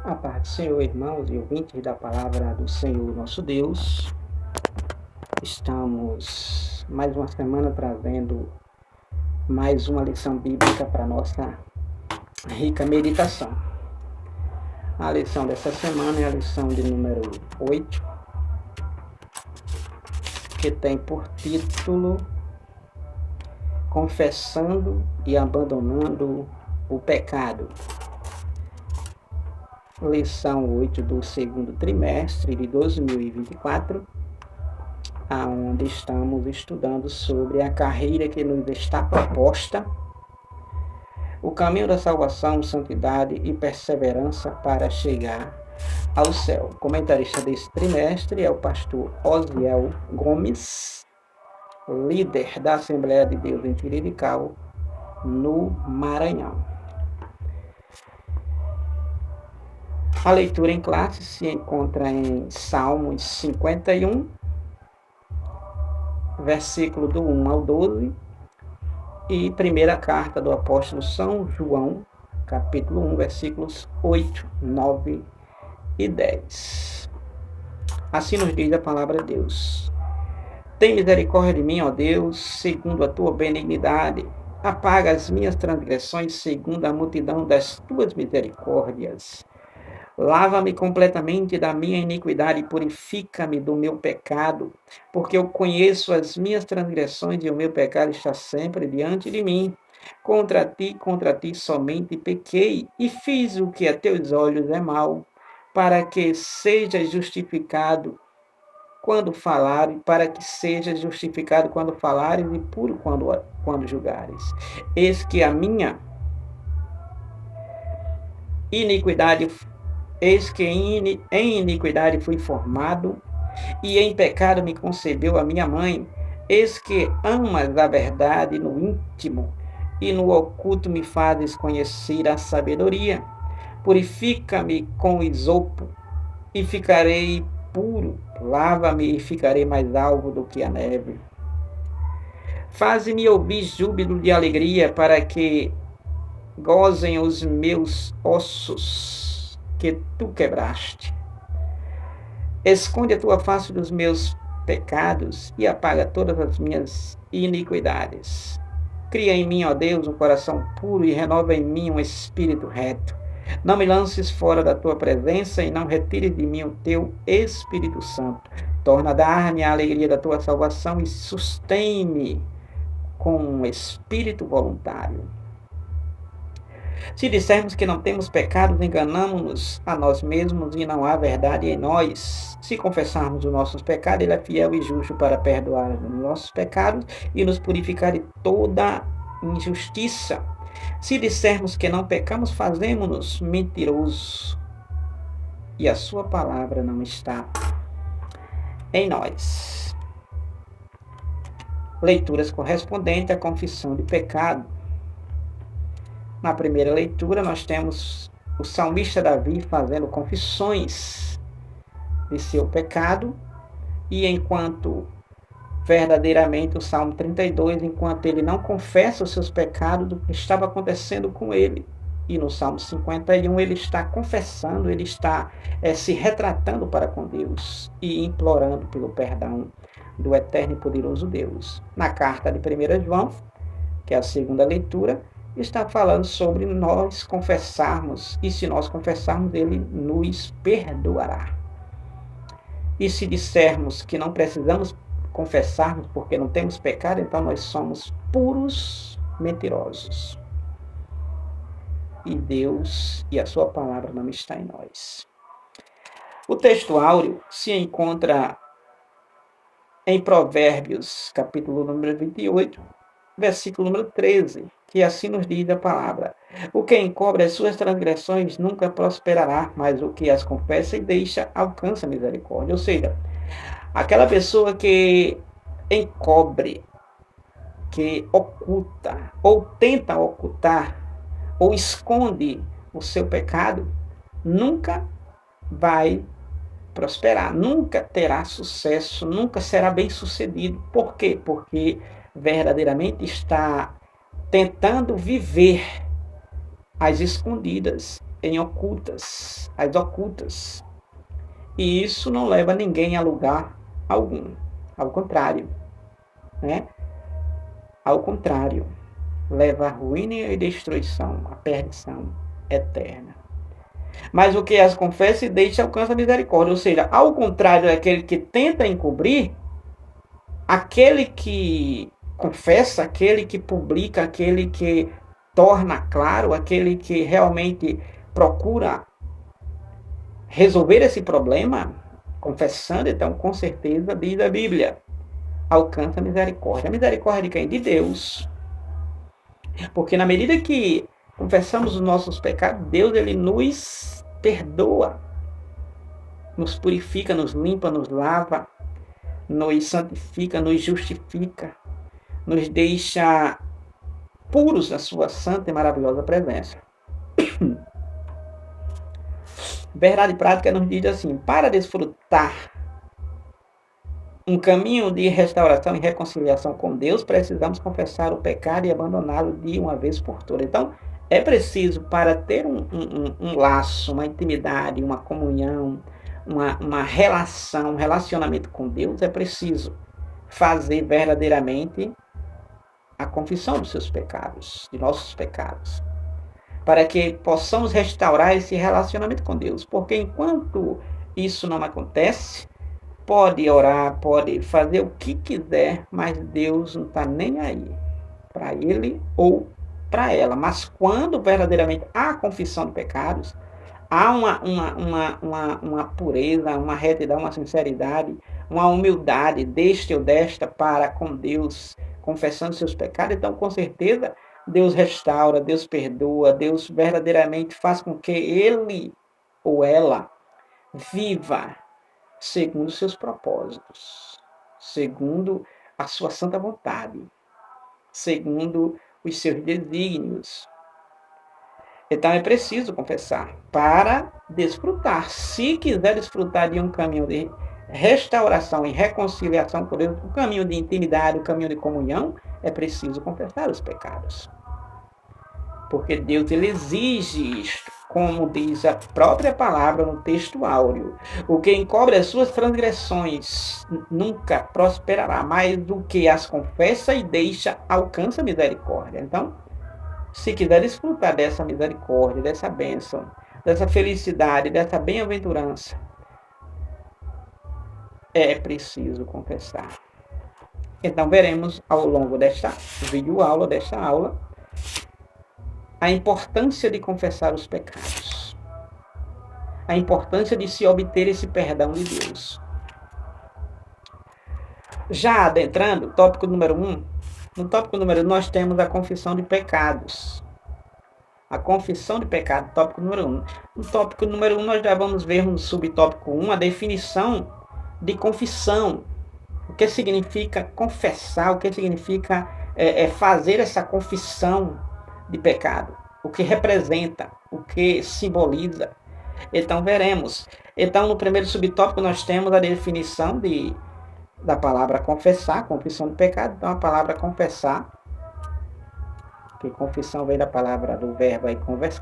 A paz do Senhor, irmãos e ouvintes da palavra do Senhor nosso Deus. Estamos mais uma semana trazendo mais uma lição bíblica para nossa rica meditação. A lição dessa semana é a lição de número 8, que tem por título Confessando e Abandonando o Pecado. Lição 8 do segundo trimestre de 2024, onde estamos estudando sobre a carreira que nos está proposta, o caminho da salvação, santidade e perseverança para chegar ao céu. O comentarista desse trimestre é o pastor Osiel Gomes, líder da Assembleia de Deus em Tirirical, no Maranhão. A leitura em classe se encontra em Salmos 51, versículo do 1 ao 12, e primeira carta do apóstolo São João, capítulo 1, versículos 8, 9 e 10. Assim nos diz a palavra de Deus. Tem misericórdia de mim, ó Deus, segundo a tua benignidade. Apaga as minhas transgressões segundo a multidão das tuas misericórdias. Lava-me completamente da minha iniquidade e purifica-me do meu pecado, porque eu conheço as minhas transgressões e o meu pecado está sempre diante de mim. Contra ti somente pequei e fiz o que a teus olhos é mal, para que sejas justificado quando falares, e puro quando julgares. Eis que em iniquidade fui formado, e em pecado me concebeu a minha mãe. Eis que amas a verdade no íntimo, e no oculto me fazes conhecer a sabedoria. Purifica-me com isopo, e ficarei puro. Lava-me e ficarei mais alvo do que a neve. Faze-me ouvir júbilo de alegria, para que gozem os meus ossos que tu quebraste. Esconde a tua face dos meus pecados e apaga todas as minhas iniquidades. Cria em mim, ó Deus, um coração puro e renova em mim um espírito reto. Não me lances fora da tua presença e não retires de mim o teu Espírito Santo. Torna a dar-me a alegria da tua salvação e sustém-me com um espírito voluntário. Se dissermos que não temos pecados, enganamo-nos a nós mesmos e não há verdade em nós. Se confessarmos os nossos pecados, Ele é fiel e justo para perdoar os nossos pecados e nos purificar de toda injustiça. Se dissermos que não pecamos, fazemos-nos mentirosos e a sua palavra não está em nós. Leituras correspondentes à confissão de pecado. Na primeira leitura, nós temos o salmista Davi fazendo confissões de seu pecado, e enquanto verdadeiramente o Salmo 32, enquanto ele não confessa os seus pecados, do que estava acontecendo com ele. E no Salmo 51, ele está confessando, ele está se retratando para com Deus e implorando pelo perdão do eterno e poderoso Deus. Na carta de 1 João, que é a segunda leitura, está falando sobre nós confessarmos, e se nós confessarmos, Ele nos perdoará. E se dissermos que não precisamos confessarmos porque não temos pecado, então nós somos puros mentirosos. E Deus e a sua palavra não está em nós. O texto áureo se encontra em Provérbios, capítulo número 28, versículo número 13, que assim nos diz a palavra: o que encobre as suas transgressões nunca prosperará, mas o que as confessa e deixa alcança misericórdia. Ou seja, aquela pessoa que encobre, que oculta, ou tenta ocultar, ou esconde o seu pecado, nunca vai prosperar, nunca terá sucesso, nunca será bem sucedido. Por quê? Porque verdadeiramente está tentando viver às escondidas em ocultas, as ocultas. E isso não leva ninguém a lugar algum. Ao contrário, né? Ao contrário, leva à ruína e destruição, à perdição eterna. Mas o que as confessa e deixa alcança a misericórdia. Ou seja, ao contrário daquele que tenta encobrir, aquele que confessa, aquele que publica, aquele que torna claro, aquele que realmente procura resolver esse problema, confessando, então, com certeza, diz a Bíblia, alcança a misericórdia. A misericórdia de quem? De Deus. Porque na medida que confessamos os nossos pecados, Deus ele nos perdoa, nos purifica, nos limpa, nos lava, nos santifica, nos justifica, nos deixa puros na sua santa e maravilhosa presença. Verdade prática nos diz assim: para desfrutar um caminho de restauração e reconciliação com Deus, precisamos confessar o pecado e abandoná-lo de uma vez por todas. Então, é preciso, para ter um laço, uma intimidade, uma comunhão, uma relação, um relacionamento com Deus, é preciso fazer verdadeiramente a confissão dos seus pecados, de nossos pecados, para que possamos restaurar esse relacionamento com Deus. Porque enquanto isso não acontece, pode orar, pode fazer o que quiser, mas Deus não está nem aí para ele ou para ela. Mas quando verdadeiramente há confissão de pecados, há uma pureza, uma retidão, uma sinceridade, uma humildade deste ou desta para com Deus, confessando seus pecados, então com certeza Deus restaura, Deus perdoa, Deus verdadeiramente faz com que ele ou ela viva segundo seus propósitos, segundo a sua santa vontade, segundo os seus desígnios. Então é preciso confessar para desfrutar. Se quiser desfrutar de um caminho de restauração e reconciliação com Deus, um caminho de intimidade, um caminho de comunhão, é preciso confessar os pecados. Porque Deus ele exige isto, como diz a própria palavra no texto áureo. O que encobre as suas transgressões nunca prosperará, mas o que as confessa e deixa alcança misericórdia. Então, se quiser desfrutar dessa misericórdia, dessa bênção, dessa felicidade, dessa bem-aventurança, é preciso confessar. Então, veremos ao longo desta videoaula, desta aula, a importância de confessar os pecados, a importância de se obter esse perdão de Deus. Já adentrando, tópico número 1, no tópico número 1 nós temos a confissão de pecados. A confissão de pecado, tópico número 1. No tópico número 1 nós já vamos ver no subtópico 1 a definição de confissão. O que significa confessar, o que significa fazer essa confissão de pecado, o que representa, o que simboliza. Então veremos. Então no primeiro subtópico nós temos a definição da palavra confessar, confissão de pecado. Então a palavra confessar, que confissão vem da palavra do verbo aí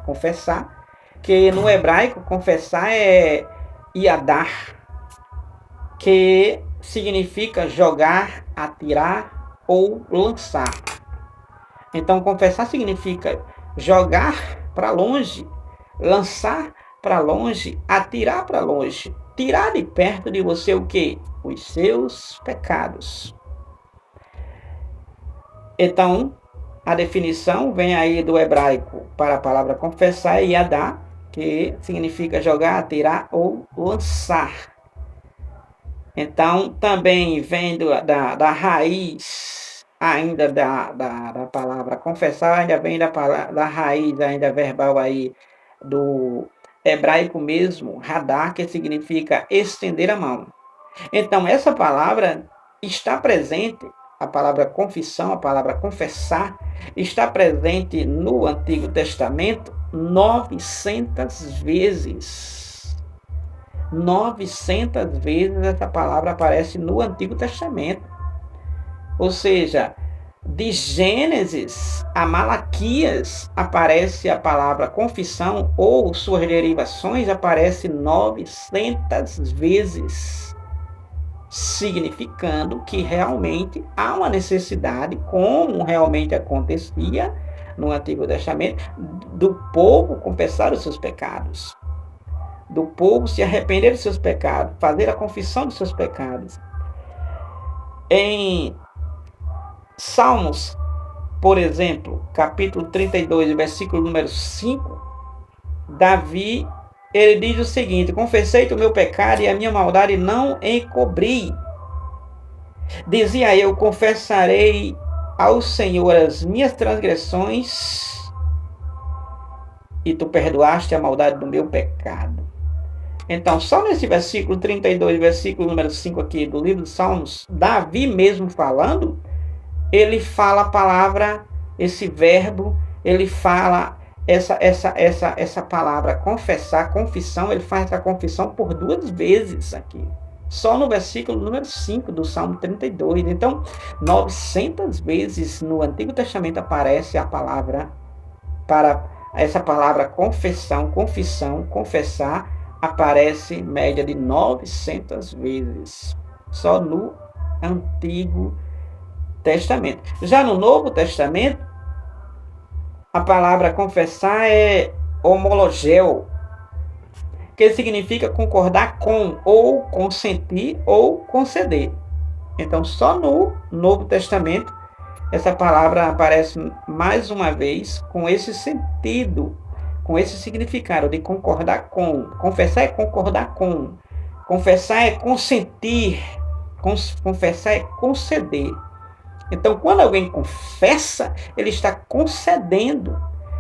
confessar, que no hebraico confessar é yadar, que significa jogar, atirar ou lançar. Então, confessar significa jogar para longe, lançar para longe, atirar para longe, tirar de perto de você o quê? Os seus pecados. Então, a definição vem aí do hebraico para a palavra confessar, é yadá, que significa jogar, atirar ou lançar. Então, também vem da raiz, ainda da palavra confessar, ainda vem da raiz, ainda verbal aí, do hebraico mesmo, radar, que significa estender a mão. Então, essa palavra está presente, a palavra confissão, a palavra confessar, está presente no Antigo Testamento 900 vezes. 900 vezes essa palavra aparece no Antigo Testamento. Ou seja, De Gênesis a Malaquias aparece a palavra confissão ou suas derivações aparece 900 vezes, significando que realmente há uma necessidade, como realmente acontecia no Antigo Testamento, do povo confessar os seus pecados, do povo se arrepender dos seus pecados, fazer a confissão dos seus pecados. Em Salmos, por exemplo, capítulo 32, versículo número 5, Davi, ele diz o seguinte: confessei o meu pecado e a minha maldade não encobri. Dizia eu, confessarei ao Senhor as minhas transgressões e tu perdoaste a maldade do meu pecado. Então, só nesse versículo 32, versículo número 5 aqui do livro dos Salmos, Davi mesmo falando, ele fala a palavra, esse verbo, ele fala essa palavra confessar, confissão, ele faz essa confissão por 2 vezes aqui. Só no versículo número 5 do Salmo 32. Então, 900 vezes no Antigo Testamento aparece a palavra, para essa palavra confissão, confessar, aparece média de 900 vezes. Só no Antigo Testamento. Já no Novo Testamento, a palavra confessar é homologeu, que significa concordar com, ou consentir, ou conceder. Então, só no Novo Testamento, essa palavra aparece mais uma vez com esse sentido, com esse significado de concordar com. Confessar é concordar com. Confessar é consentir. Confessar é conceder. Então, quando alguém confessa, ele está concedendo,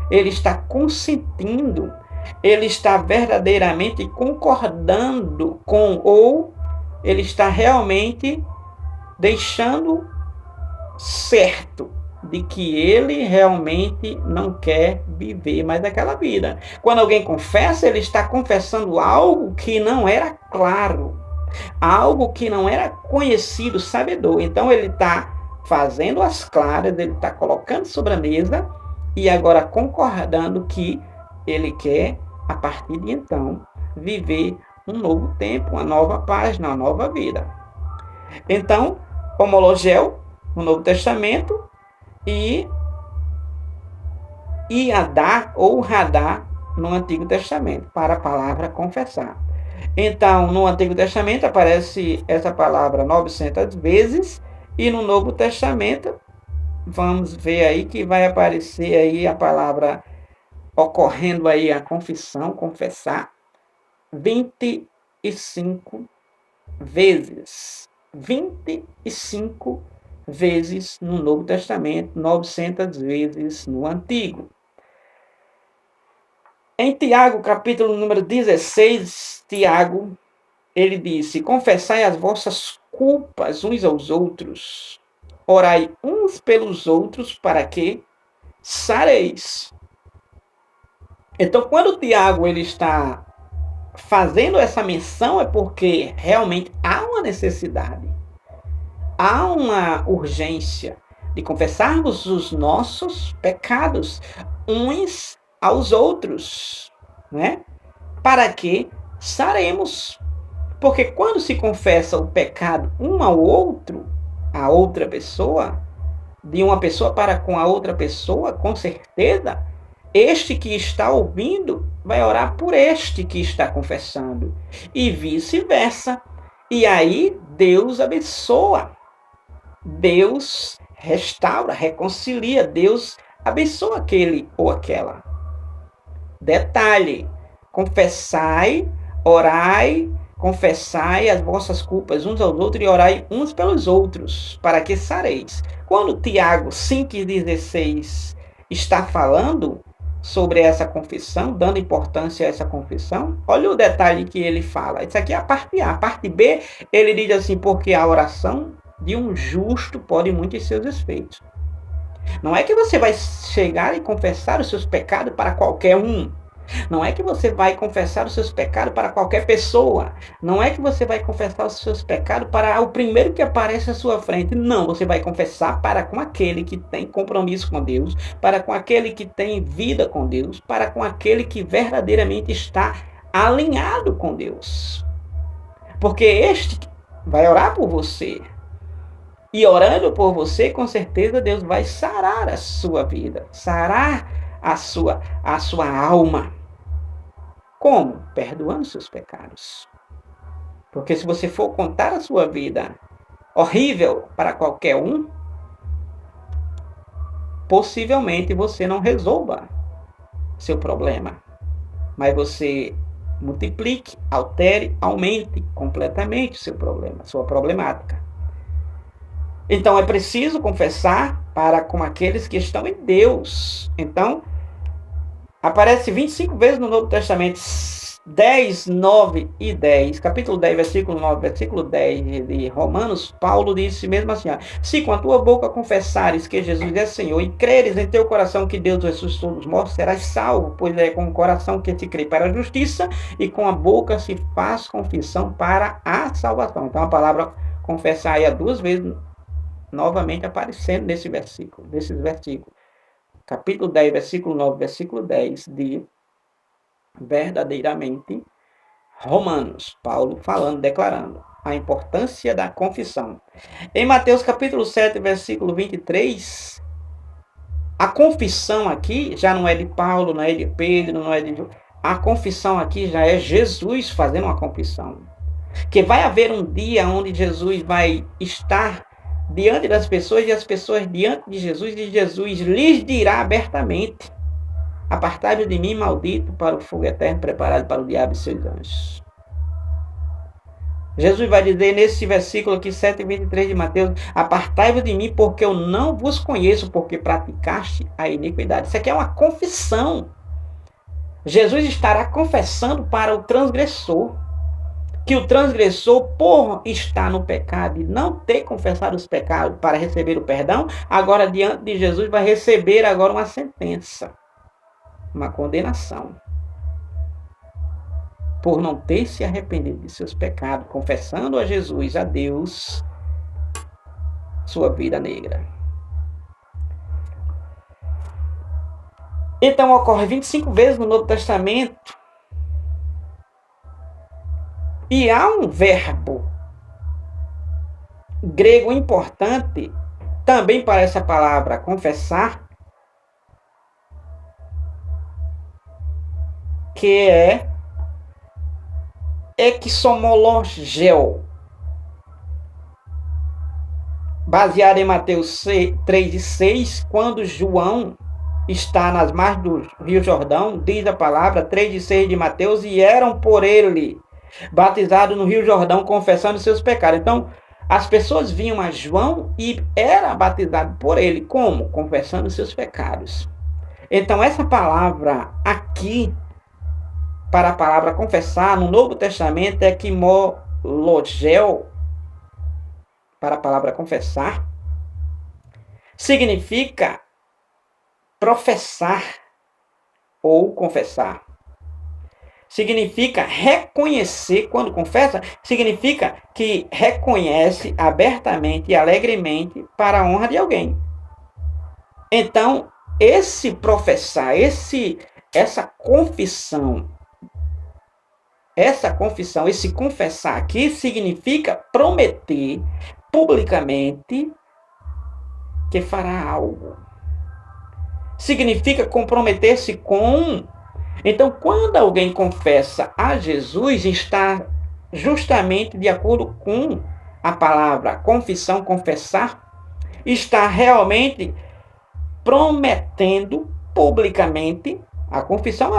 ele está consentindo, ele está verdadeiramente concordando com, ou ele está realmente deixando certo de que ele realmente não quer viver mais aquela vida. Quando alguém confessa, ele está confessando algo que não era claro, algo que não era conhecido, sabedor. Então, ele está fazendo as claras, ele está colocando sobre a mesa e agora concordando que ele quer, a partir de então, viver um novo tempo, uma nova página, uma nova vida. Então, homologeu no Novo Testamento e iadá ou radá no Antigo Testamento, para a palavra confessar. Então, no Antigo Testamento aparece essa palavra 900 vezes, e no Novo Testamento, vamos ver aí que vai aparecer aí a palavra ocorrendo aí a confissão, confessar, 25 vezes. 25 vezes no Novo Testamento, 900 vezes no Antigo. Em Tiago, capítulo número 16, Tiago, ele disse: confessai as vossas culpas uns aos outros, orai uns pelos outros para que sareis. Então, quando o Tiago ele está fazendo essa menção, é porque realmente há uma necessidade, há uma urgência de confessarmos os nossos pecados uns aos outros, né? Para que saremos. Porque quando se confessa o pecado um ao outro, a outra pessoa, de uma pessoa para com a outra pessoa, com certeza, este que está ouvindo vai orar por este que está confessando. E vice-versa. E aí Deus abençoa. Deus restaura, reconcilia. Deus abençoa aquele ou aquela. Detalhe: confessai, orai, confessai as vossas culpas uns aos outros e orai uns pelos outros, para que sareis. Quando Tiago 5,16 está falando sobre essa confissão, dando importância a essa confissão, olha o detalhe que ele fala. Isso aqui é a parte A. A parte B, ele diz assim: porque a oração de um justo pode muitos seus efeitos. Não é que você vai chegar e confessar os seus pecados para qualquer um. Não é que você vai confessar os seus pecados para qualquer pessoa. Não é que você vai confessar os seus pecados para o primeiro que aparece à sua frente. Não, você vai confessar para com aquele que tem compromisso com Deus, para com aquele que tem vida com Deus, para com aquele que verdadeiramente está alinhado com Deus. Porque este vai orar por você. E orando por você, com certeza Deus vai sarar a sua vida, sarar a sua alma. Como? Perdoando seus pecados. Porque se você for contar a sua vida horrível para qualquer um, possivelmente você não resolva seu problema. Mas você multiplique, altere, aumente completamente o seu problema, sua problemática. Então é preciso confessar para com aqueles que estão em Deus. Então, aparece 25 vezes no Novo Testamento, 10, 9 e 10. Capítulo 10, versículo 9, versículo 10 de Romanos, Paulo disse mesmo assim, se com a tua boca confessares que Jesus é Senhor e creres em teu coração que Deus ressuscitou dos mortos, serás salvo, pois é com o coração que se crê para a justiça e com a boca se faz confissão para a salvação. Então a palavra confessar aí 2 vezes novamente aparecendo nesses versículos. Capítulo 10, versículo 9, versículo 10 de verdadeiramente Romanos. Paulo falando, declarando a importância da confissão. Em Mateus capítulo 7, versículo 23, a confissão aqui já não é de Paulo, não é de Pedro, não é de... A confissão aqui já é Jesus fazendo uma confissão. Que vai haver um dia onde Jesus vai estar diante das pessoas e as pessoas diante de Jesus, e Jesus lhes dirá abertamente: apartai-vos de mim, maldito, para o fogo eterno preparado para o diabo e seus anjos. Jesus vai dizer nesse versículo aqui, 7:23 de Mateus: apartai-vos de mim, porque eu não vos conheço, porque praticaste a iniquidade. Isso aqui é uma confissão. Jesus estará confessando para o transgressor, que o transgressor, por estar no pecado e não ter confessado os pecados para receber o perdão, agora diante de Jesus vai receber agora uma sentença, uma condenação, por não ter se arrependido de seus pecados, confessando a Jesus, a Deus, sua vida negra. Então ocorre 25 vezes no Novo Testamento. E há um verbo grego importante também para essa palavra confessar, que é exomologeo, baseado em Mateus 3:6, quando João está nas margens do Rio Jordão, diz a palavra 3:6 de Mateus, e eram por ele batizados no Rio Jordão, confessando seus pecados. Então, as pessoas vinham a João e era batizado por ele. Como? Confessando seus pecados. Então, essa palavra aqui, para a palavra confessar, no Novo Testamento, é ekimologeo, para a palavra confessar, significa professar ou confessar. Significa reconhecer, quando confessa, significa que reconhece abertamente e alegremente para a honra de alguém. Então, esse professar, essa confissão, esse confessar aqui significa prometer publicamente que fará algo. Significa comprometer-se com. Então, quando alguém confessa a Jesus, está justamente de acordo com a palavra confissão, confessar, está realmente prometendo publicamente. A confissão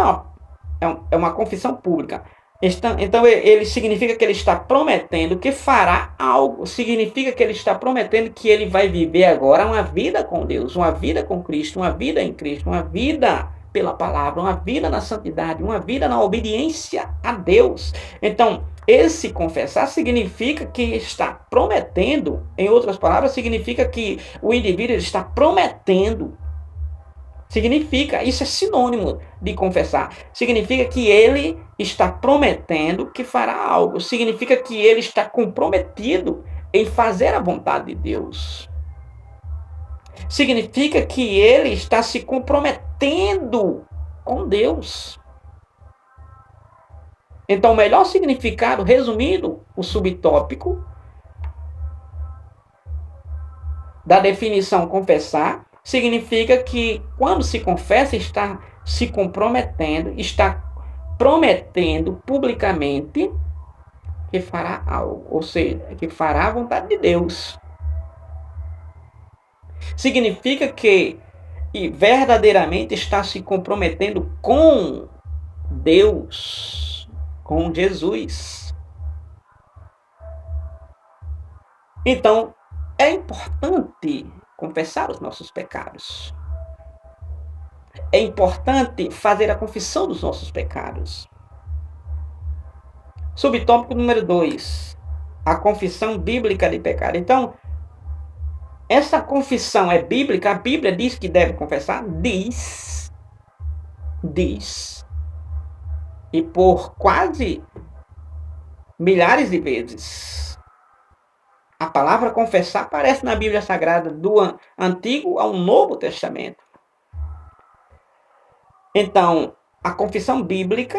é uma confissão pública. Então, ele significa que ele está prometendo que fará algo. Significa que ele está prometendo que ele vai viver agora uma vida com Deus, uma vida com Cristo, uma vida em Cristo, uma vida pela palavra, uma vida na santidade, uma vida na obediência a Deus. Então, esse confessar significa que está prometendo, em outras palavras, significa que o indivíduo está prometendo Significa, isso é sinônimo de confessar. Significa que ele está prometendo que fará algo. Significa que ele está comprometido em fazer a vontade de Deus. Significa que ele está se comprometendo com Deus. Então, o melhor significado, resumindo o subtópico da definição confessar, significa que quando se confessa, está se comprometendo, está prometendo publicamente que fará algo, ou seja, que fará a vontade de Deus. Significa que verdadeiramente está se comprometendo com Deus, com Jesus. Então, é importante confessar os nossos pecados. É importante fazer a confissão dos nossos pecados. Subtópico número 2. A confissão bíblica de pecado. Então, essa confissão é bíblica? A Bíblia diz que deve confessar? Diz. E por quase milhares de vezes. A palavra confessar aparece na Bíblia Sagrada do Antigo ao Novo Testamento. Então, a confissão bíblica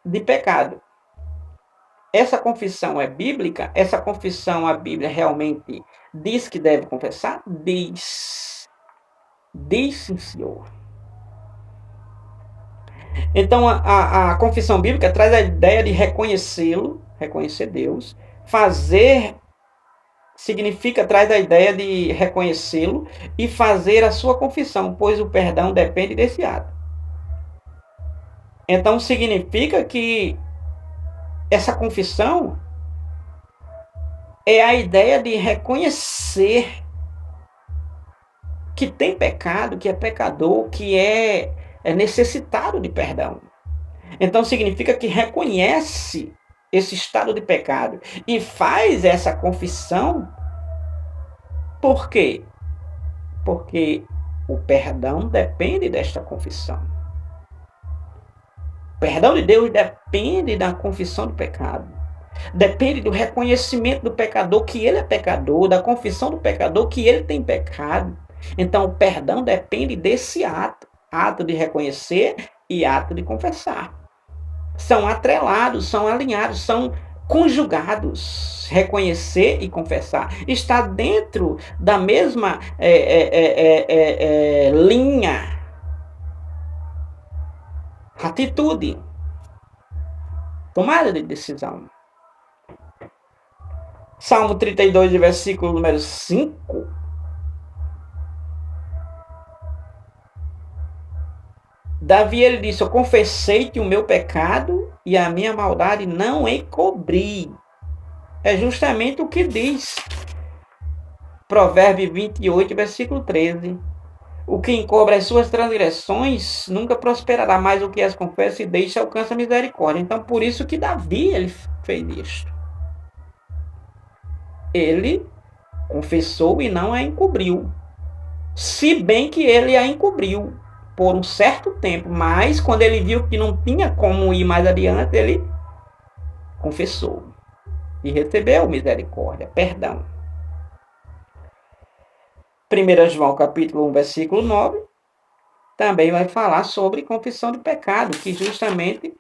de pecado. Essa confissão é bíblica? Essa confissão a Bíblia realmente diz que deve confessar? Diz. Diz, sim, Senhor. Então, a confissão bíblica traz a ideia de reconhecê-lo, reconhecer Deus. Fazer significa, traz a ideia de reconhecê-lo e fazer a sua confissão, pois o perdão depende desse ato. Então, significa que essa confissão é a ideia de reconhecer que tem pecado, que é pecador, que é necessitado de perdão. Então, significa que reconhece esse estado de pecado e faz essa confissão. Por quê? Porque o perdão depende desta confissão. O perdão de Deus depende da confissão do pecado. Depende do reconhecimento do pecador que ele é pecador, da confissão do pecador que ele tem pecado. Então, o perdão depende desse ato de reconhecer e ato de confessar. São atrelados, são alinhados, são conjugados. Reconhecer e confessar. Está dentro da mesma linha. Atitude. Tomada de decisão. Salmo 32, versículo número 5. Davi, ele disse: eu confessei-te o meu pecado e a minha maldade não encobri. É justamente o que diz Provérbio 28, versículo 13. O que encobre as suas transgressões nunca prosperará, mais o que as confessa e deixa alcança misericórdia. Então, por isso que Davi ele fez isto. Ele confessou e não a encobriu. Se bem que ele a encobriu por um certo tempo, mas quando ele viu que não tinha como ir mais adiante, ele confessou e recebeu misericórdia, perdão. 1 João capítulo 1, versículo 9, também vai falar sobre confissão de pecado, que justamente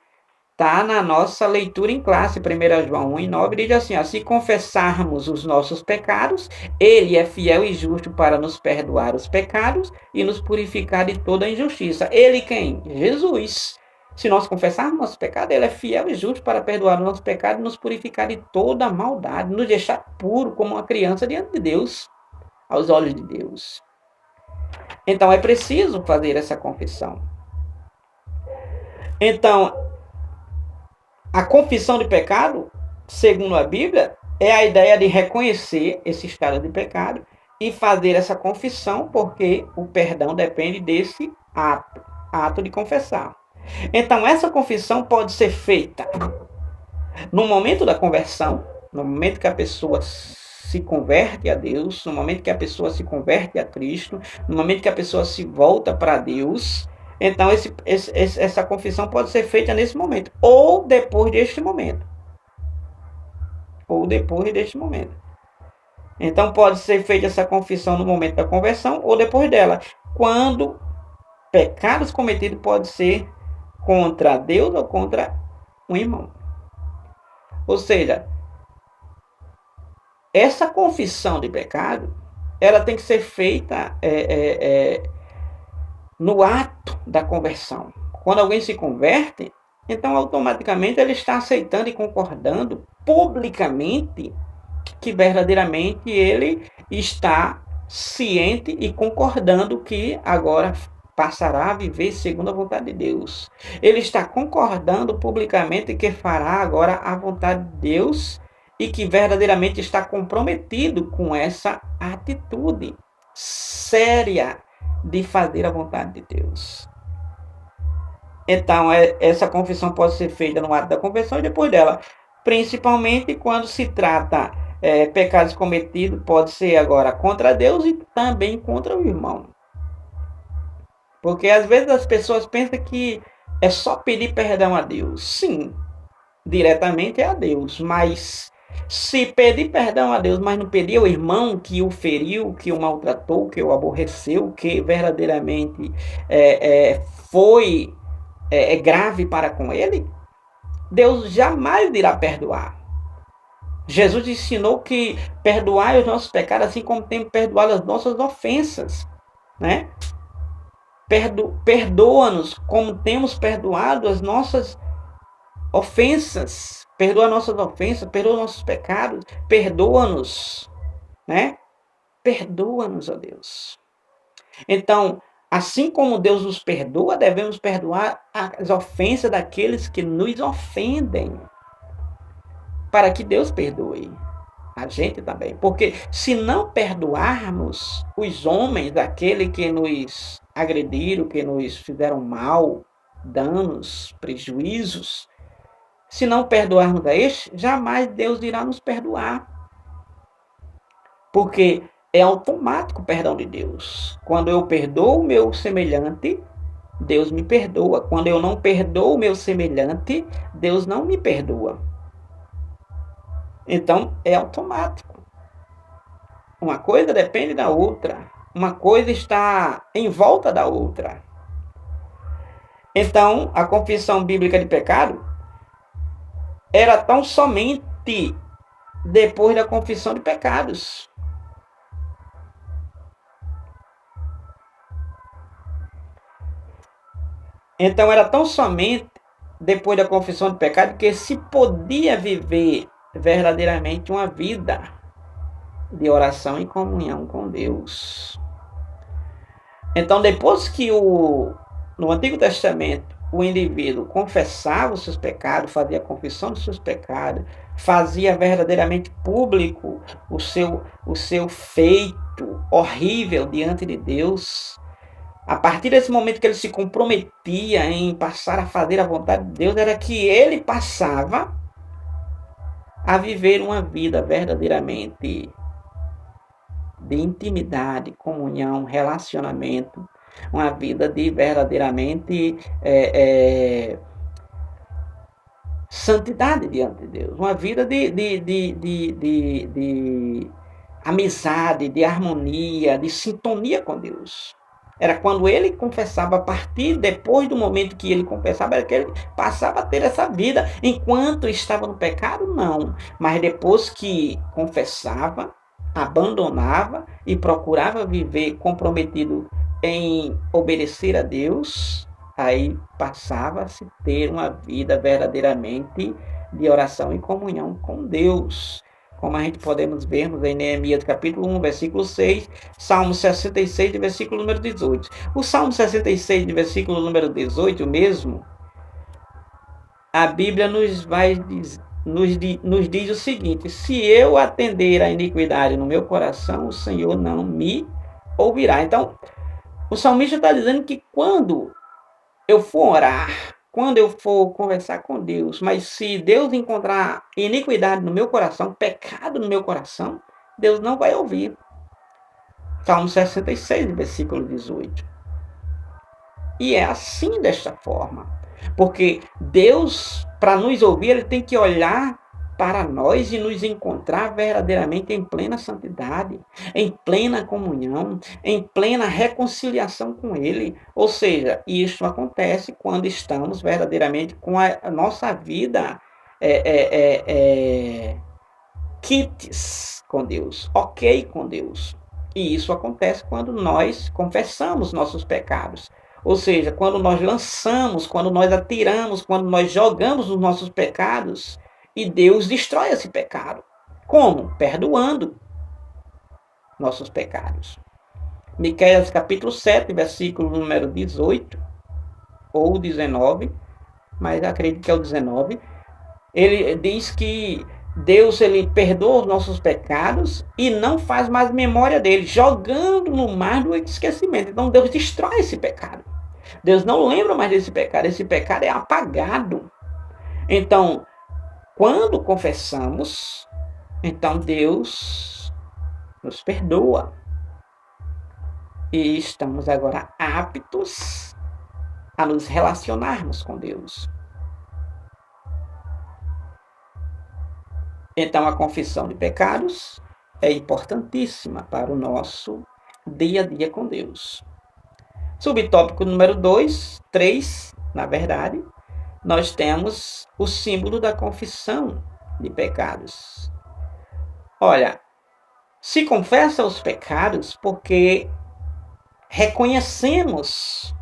está na nossa leitura em classe. 1 João 1 e 9 diz assim: se confessarmos os nossos pecados, ele é fiel e justo para nos perdoar os pecados e nos purificar de toda injustiça. Ele quem? Jesus. Se nós confessarmos nossos pecados, ele é fiel e justo para perdoar os nossos pecados e nos purificar de toda maldade, nos deixar puro como uma criança diante de Deus, aos olhos de Deus. Então, é preciso fazer essa confissão. Então, a confissão de pecado, segundo a Bíblia, é a ideia de reconhecer esse estado de pecado e fazer essa confissão, porque o perdão depende desse ato de confessar. Então, essa confissão pode ser feita no momento da conversão, no momento que a pessoa se converte a Deus, no momento que a pessoa se converte a Cristo, no momento que a pessoa se volta para Deus, então essa confissão pode ser feita nesse momento, ou depois deste momento. Ou depois deste momento. Então pode ser feita essa confissão no momento da conversão ou depois dela. Quando pecados cometidos podem ser contra Deus ou contra um irmão. Ou seja, essa confissão de pecado, ela tem que ser feita no ato da conversão. Quando alguém se converte, então automaticamente ele está aceitando e concordando publicamente que verdadeiramente ele está ciente e concordando que agora passará a viver segundo a vontade de Deus. Ele está concordando publicamente que fará agora a vontade de Deus e que verdadeiramente está comprometido com essa atitude séria de fazer a vontade de Deus. Então, essa confissão pode ser feita no ato da conversão e depois dela, principalmente quando se trata pecados cometidos, pode ser agora contra Deus e também contra o irmão. Porque às vezes as pessoas pensam que é só pedir perdão a Deus. Sim, diretamente é a Deus, mas se pedir perdão a Deus, mas não pedir ao irmão que o feriu, que o maltratou, que o aborreceu, que verdadeiramente foi grave para com ele, Deus jamais irá perdoar. Jesus ensinou que perdoai os nossos pecados assim como temos perdoado as nossas ofensas, né? Perdoa-nos como temos perdoado as nossas ofensas. Perdoa nossas ofensas, perdoa nossos pecados, perdoa-nos, né? Perdoa-nos, ó Deus. Então, assim como Deus nos perdoa, devemos perdoar as ofensas daqueles que nos ofendem, para que Deus perdoe a gente também. Porque se não perdoarmos os homens, aqueles que nos agrediram, que nos fizeram mal, danos, prejuízos, se não perdoarmos a este, jamais Deus irá nos perdoar. Porque é automático o perdão de Deus. Quando eu perdoo o meu semelhante, Deus me perdoa. Quando eu não perdoo o meu semelhante, Deus não me perdoa. Então, é automático. Uma coisa depende da outra. Uma coisa está em volta da outra. Então, a confissão bíblica de pecado era tão somente depois da confissão de pecados. Então, era tão somente depois da confissão de pecado que se podia viver verdadeiramente uma vida de oração e comunhão com Deus. Então, depois que no Antigo Testamento o indivíduo confessava os seus pecados, fazia a confissão dos seus pecados, fazia verdadeiramente público o seu feito horrível diante de Deus, a partir desse momento que ele se comprometia em passar a fazer a vontade de Deus, era que ele passava a viver uma vida verdadeiramente de intimidade, comunhão, relacionamento, uma vida de verdadeiramente santidade diante de Deus, uma vida de amizade, de harmonia, de sintonia com Deus. Era quando ele confessava, a partir, depois do momento que ele confessava, era que ele passava a ter essa vida. Enquanto estava no pecado, não. Mas depois que confessava, abandonava e procurava viver comprometido em obedecer a Deus, aí passava a se ter uma vida verdadeiramente de oração e comunhão com Deus. Como a gente podemos ver em Neemias capítulo 1, versículo 6, Salmo 66, de versículo número 18. O Salmo 66, de versículo número 18 mesmo, a Bíblia nos diz o seguinte: se eu atender a iniquidade no meu coração, o Senhor não me ouvirá. Então, o salmista está dizendo que quando eu for orar, quando eu for conversar com Deus, mas se Deus encontrar iniquidade no meu coração, pecado no meu coração, Deus não vai ouvir. Salmo 66, versículo 18. E é assim, desta forma. Porque Deus, para nos ouvir, Ele tem que olhar para nós e nos encontrar verdadeiramente em plena santidade, em plena comunhão, em plena reconciliação com Ele. Ou seja, isso acontece quando estamos verdadeiramente com a nossa vida quites com Deus, ok com Deus. E isso acontece quando nós confessamos nossos pecados. Ou seja, quando nós lançamos, quando nós atiramos, quando nós jogamos os nossos pecados e Deus destrói esse pecado. Como? Perdoando nossos pecados. Miqueias capítulo 7, versículo número 18 ou 19, mas acredito que é o 19. Ele diz que Deus, ele perdoa os nossos pecados e não faz mais memória deles, jogando no mar do esquecimento. Então Deus destrói esse pecado. Deus não lembra mais desse pecado. Esse pecado é apagado. Então, quando confessamos, então Deus nos perdoa. E estamos agora aptos a nos relacionarmos com Deus. Então, a confissão de pecados é importantíssima para o nosso dia a dia com Deus. Subtópico número 3, na verdade, nós temos o símbolo da confissão de pecados. Olha, se confessa os pecados porque reconhecemos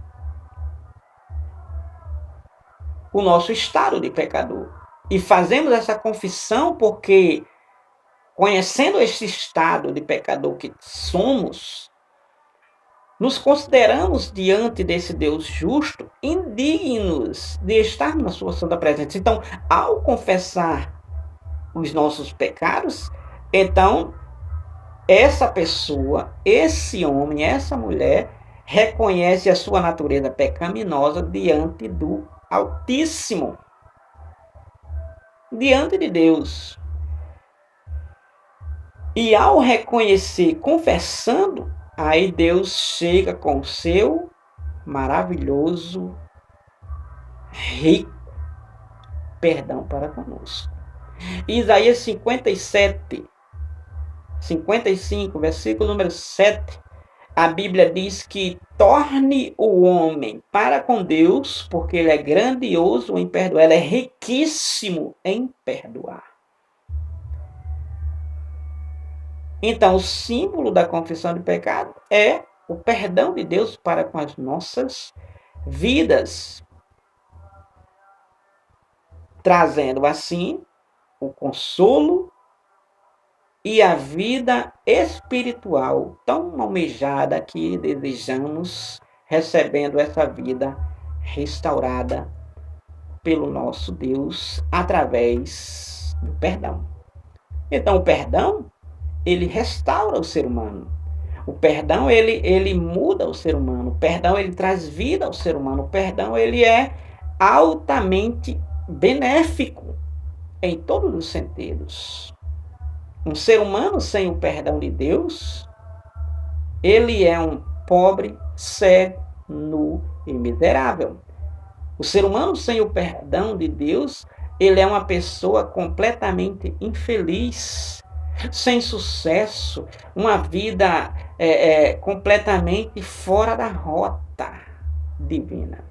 o nosso estado de pecador. E fazemos essa confissão porque, conhecendo esse estado de pecador que somos, nos consideramos diante desse Deus justo, indignos de estar na sua santa presença. Então, ao confessar os nossos pecados, então, essa pessoa, esse homem, essa mulher, reconhece a sua natureza pecaminosa diante do Altíssimo. Diante de Deus. E ao reconhecer, confessando, aí Deus chega com o seu maravilhoso, rico perdão para conosco. Isaías 55, versículo número 7, a Bíblia diz que torne o homem para com Deus, porque ele é grandioso em perdoar, ele é riquíssimo em perdoar. Então, o símbolo da confissão de pecado é o perdão de Deus para com as nossas vidas, trazendo assim o consolo e a vida espiritual tão almejada que desejamos, recebendo essa vida restaurada pelo nosso Deus através do perdão. Então, o perdão, ele restaura o ser humano. O perdão, ele muda o ser humano. O perdão, ele traz vida ao ser humano. O perdão, ele é altamente benéfico em todos os sentidos. Um ser humano sem o perdão de Deus, ele é um pobre, cego, nu e miserável. O ser humano sem o perdão de Deus, ele é uma pessoa completamente infeliz, sem sucesso, uma vida completamente fora da rota divina.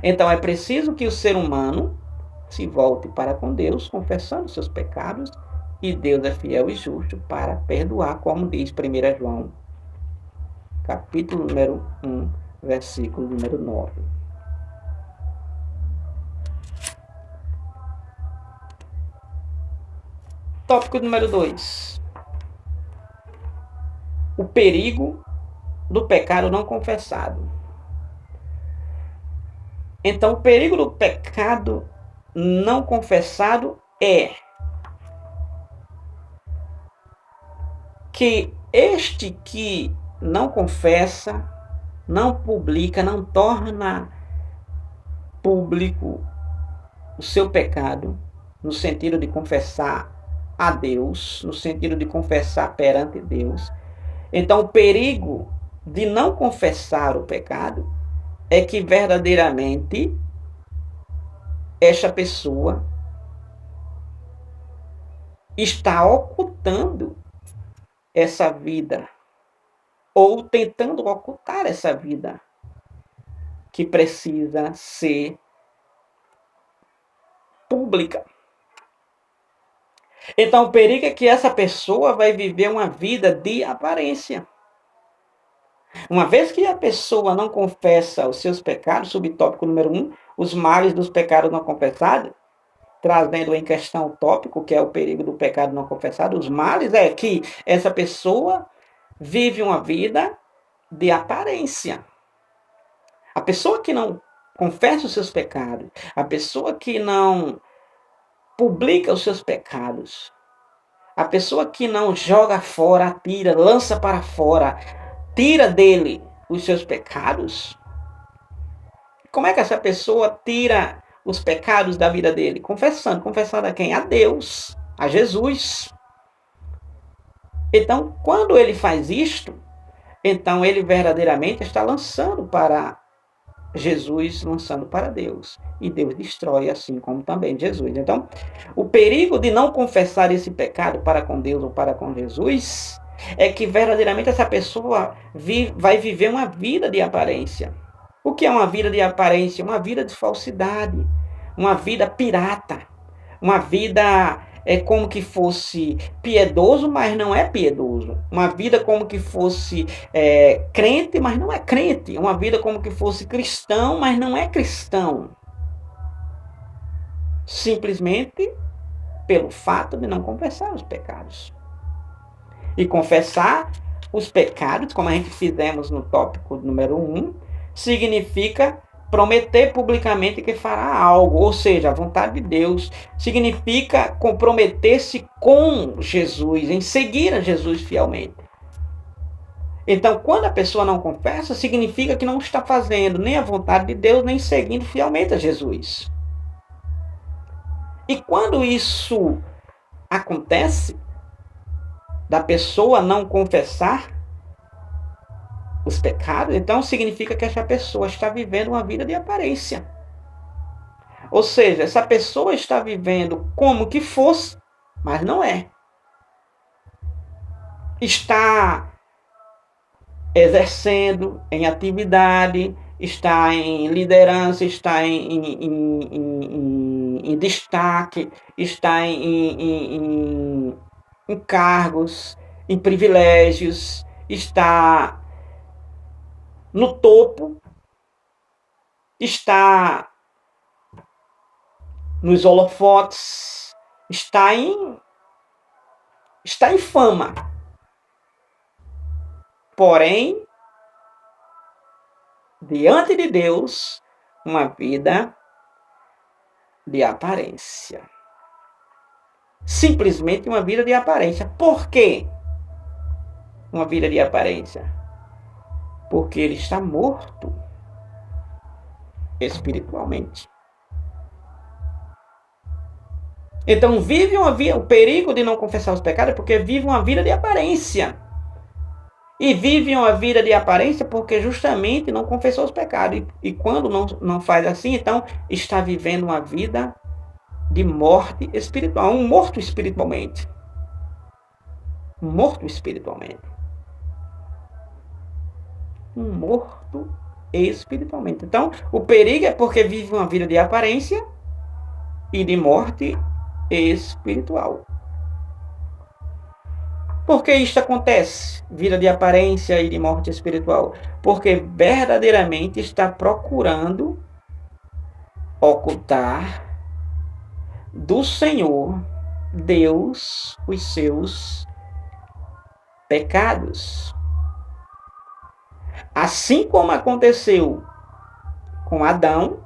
Então é preciso que o ser humano se volte para com Deus, confessando seus pecados, e Deus é fiel e justo para perdoar, como diz 1 João, capítulo número 1, versículo número 9. Tópico número 2. O perigo do pecado não confessado. Então, o perigo do pecado não confessado é que este que não confessa, não publica, não torna público o seu pecado, no sentido de confessar a Deus, no sentido de confessar perante Deus. Então, o perigo de não confessar o pecado é que verdadeiramente esta pessoa está ocultando essa vida ou tentando ocultar essa vida que precisa ser pública. Então, o perigo é que essa pessoa vai viver uma vida de aparência. Uma vez que a pessoa não confessa os seus pecados, subtópico número 1, os males dos pecados não confessados, trazendo em questão o tópico, que é o perigo do pecado não confessado, os males é que essa pessoa vive uma vida de aparência. A pessoa que não confessa os seus pecados, a pessoa que não publica os seus pecados, a pessoa que não joga fora, atira, lança para fora, tira dele os seus pecados. Como é que essa pessoa tira os pecados da vida dele? Confessando. Confessando a quem? A Deus, a Jesus. Então, quando ele faz isto, então ele verdadeiramente está lançando para Jesus, lançando para Deus. E Deus destrói, assim como também Jesus. Então, o perigo de não confessar esse pecado para com Deus ou para com Jesus é que verdadeiramente essa pessoa vai viver uma vida de aparência. O que é uma vida de aparência? Uma vida de falsidade, uma vida pirata, uma vida como que fosse piedoso, mas não é piedoso. Uma vida como que fosse crente, mas não é crente. Uma vida como que fosse cristão, mas não é cristão. Simplesmente pelo fato de não confessar os pecados. E confessar os pecados, como a gente fizemos no tópico número 1, significa prometer publicamente que fará algo, ou seja, a vontade de Deus, significa comprometer-se com Jesus, em seguir a Jesus fielmente. Então, quando a pessoa não confessa, significa que não está fazendo nem a vontade de Deus, nem seguindo fielmente a Jesus. E quando isso acontece, da pessoa não confessar os pecados, então significa que essa pessoa está vivendo uma vida de aparência. Ou seja, essa pessoa está vivendo como que fosse, mas não é. Está exercendo em atividade, está em liderança, está em destaque, está em cargos, em privilégios, está no topo, está nos holofotes, está em fama. Porém, diante de Deus, uma vida de aparência. Simplesmente uma vida de aparência. Por quê? Uma vida de aparência. Porque ele está morto espiritualmente. Então vive uma vida, o perigo de não confessar os pecados é porque vive uma vida de aparência. E vive uma vida de aparência porque justamente não confessou os pecados. E quando não faz assim, então está vivendo uma vida de morte espiritual. Um morto espiritualmente. Um morto espiritualmente. Um morto espiritualmente. Então, o perigo é porque vive uma vida de aparência e de morte espiritual. Por que isto acontece? Vida de aparência e de morte espiritual. Porque verdadeiramente está procurando ocultar do Senhor Deus os seus pecados. Assim como aconteceu com Adão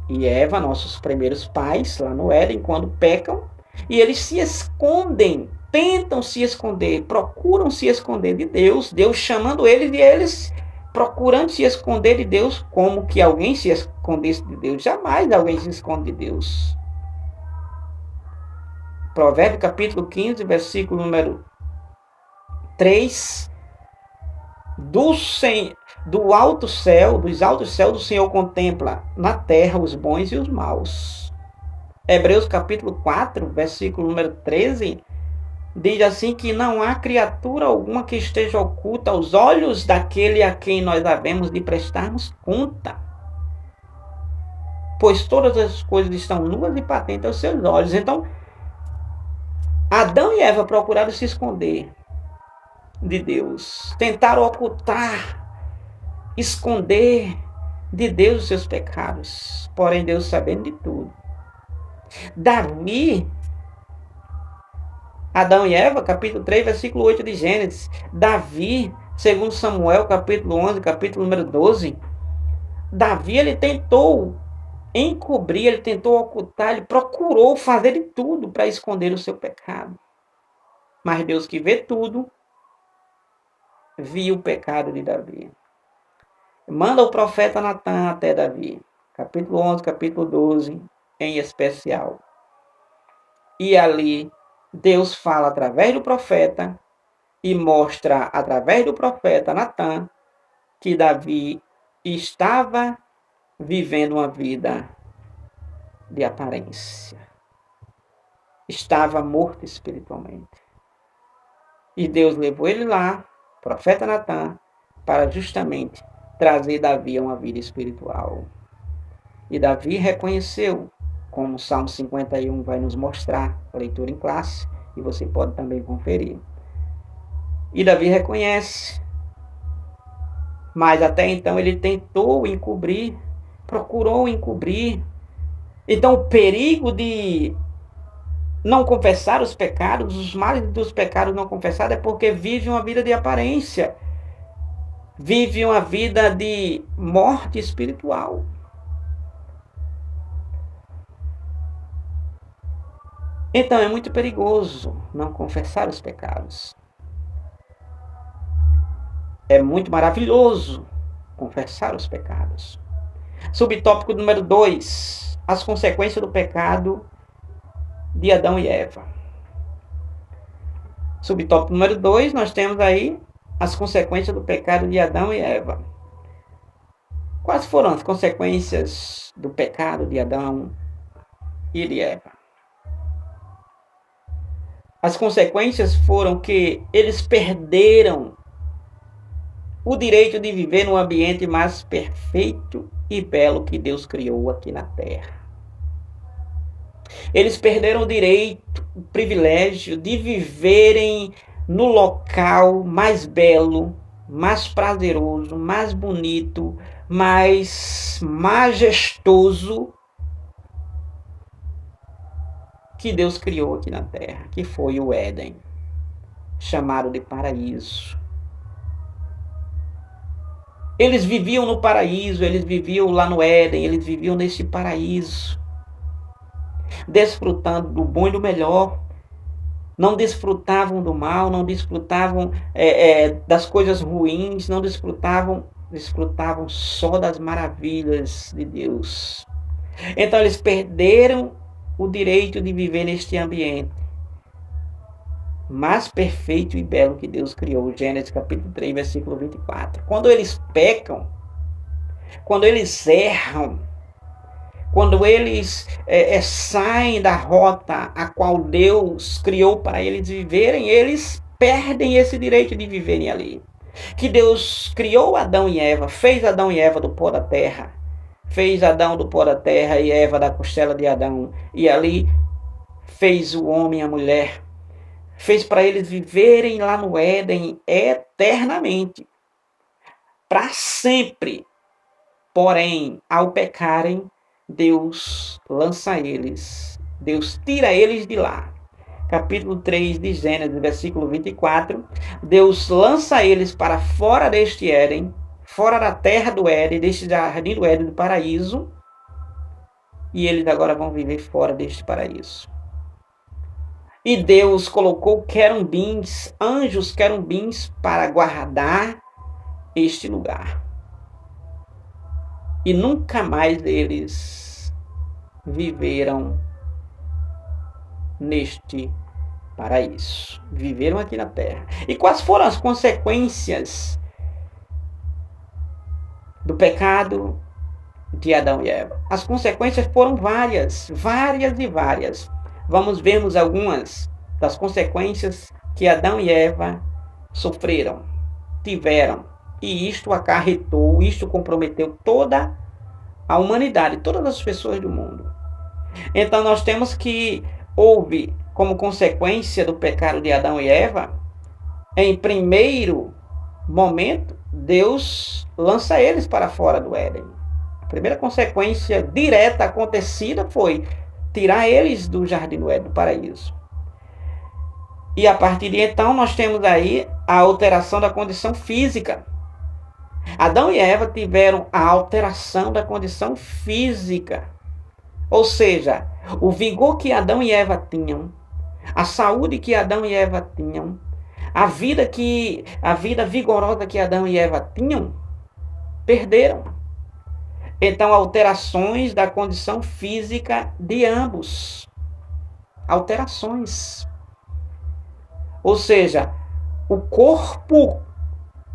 e Eva, nossos primeiros pais, lá no Éden, quando pecam, e eles se escondem, tentam se esconder, procuram se esconder de Deus, Deus chamando eles e eles procurando se esconder de Deus, como que alguém se escondesse de Deus. Jamais alguém se esconde de Deus. Provérbio capítulo 15, versículo número 3. Do alto céu, dos altos céus, o Senhor contempla na terra os bons e os maus. Hebreus capítulo 4, versículo número 13, diz assim que não há criatura alguma que esteja oculta aos olhos daquele a quem nós havemos de prestarmos conta. Pois todas as coisas estão nuas e patentes aos seus olhos. Então, Adão e Eva procuraram se esconder de Deus. Tentaram ocultar, esconder de Deus os seus pecados. Porém, Deus sabendo de tudo. Davi, Adão e Eva, capítulo 3, versículo 8 de Gênesis. Davi, segundo Samuel, capítulo 11, capítulo número 12. Davi, ele tentou encobrir, ele tentou ocultar, ele procurou fazer de tudo para esconder o seu pecado. Mas Deus, que vê tudo, viu o pecado de Davi. Manda o profeta Natan até Davi, capítulo 11, capítulo 12, em especial. E ali, Deus fala através do profeta e mostra através do profeta Natan que Davi estava vivendo uma vida de aparência. Estava morto espiritualmente. E Deus levou ele lá, profeta Natan, para justamente trazer Davi a uma vida espiritual. E Davi reconheceu, como o Salmo 51 vai nos mostrar, a leitura em classe, e você pode também conferir. E Davi reconhece, mas até então ele tentou encobrir, procurou encobrir. Então o perigo de não confessar os pecados, os males dos pecados não confessados, é porque vive uma vida de aparência. Vive uma vida de morte espiritual. Então é muito perigoso não confessar os pecados. É muito maravilhoso confessar os pecados. Subtópico número 2. As consequências do pecado de Adão e Eva. Subtópico número 2, nós temos aí as consequências do pecado de Adão e Eva. Quais foram as consequências do pecado de Adão e de Eva? As consequências foram que eles perderam o direito de viver no ambiente mais perfeito e belo que Deus criou aqui na Terra. Eles perderam o direito, o privilégio de viverem no local mais belo, mais prazeroso, mais bonito, mais majestoso que Deus criou aqui na Terra, que foi o Éden, chamado de paraíso. Eles viviam no paraíso, eles viviam lá no Éden, eles viviam nesse paraíso, desfrutando do bom e do melhor. Não desfrutavam do mal, não desfrutavam das coisas ruins, não desfrutavam só das maravilhas de Deus. Então eles perderam o direito de viver neste ambiente mais perfeito e belo que Deus criou. Gênesis capítulo 3, versículo 24. Quando eles pecam, quando eles erram, quando eles saem da rota a qual Deus criou para eles viverem, eles perdem esse direito de viverem ali. Que Deus criou Adão e Eva, fez Adão e Eva do pó da terra, fez Adão do pó da terra e Eva da costela de Adão, e ali fez o homem e a mulher, fez para eles viverem lá no Éden eternamente, para sempre. Porém, ao pecarem, Deus lança eles, Deus tira eles de lá. Capítulo 3 de Gênesis, versículo 24. Deus lança eles para fora deste Éden, fora da terra do Éden, deste jardim do Éden, do paraíso. E eles agora vão viver fora deste paraíso. E Deus colocou querubins, anjos querubins, para guardar este lugar. E nunca mais eles viveram neste paraíso. Viveram aqui na terra. E quais foram as consequências do pecado de Adão e Eva? As consequências foram várias e várias. Vamos vermos algumas das consequências que Adão e Eva sofreram, tiveram. E isto comprometeu toda a humanidade, todas as pessoas do mundo. Então nós temos que houve, como consequência do pecado de Adão e Eva, em primeiro momento, Deus lança eles para fora do Éden. A primeira consequência direta acontecida foi tirar eles do jardim do Éden, do paraíso. E a partir de então nós temos aí a alteração da condição física. Adão e Eva tiveram a alteração da condição física. Ou seja, o vigor que Adão e Eva tinham, a saúde que Adão e Eva tinham, a vida vigorosa que Adão e Eva tinham, perderam. Então, alterações da condição física de ambos. Alterações. Ou seja, o corpo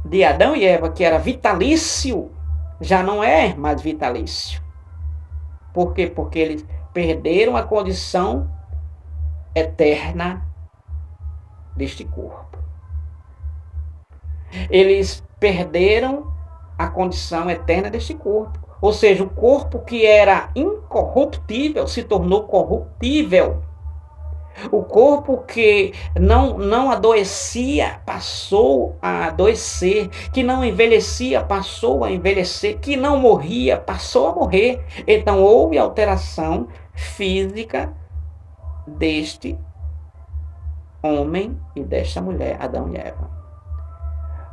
de Adão e Eva, que era vitalício, já não é mais vitalício. Por quê? Porque eles perderam a condição eterna deste corpo. Eles perderam a condição eterna deste corpo. Ou seja, o corpo que era incorruptível se tornou corruptível. O corpo que não adoecia passou a adoecer, que não envelhecia passou a envelhecer, que não morria passou a morrer. Então houve alteração física deste homem e desta mulher, Adão e Eva.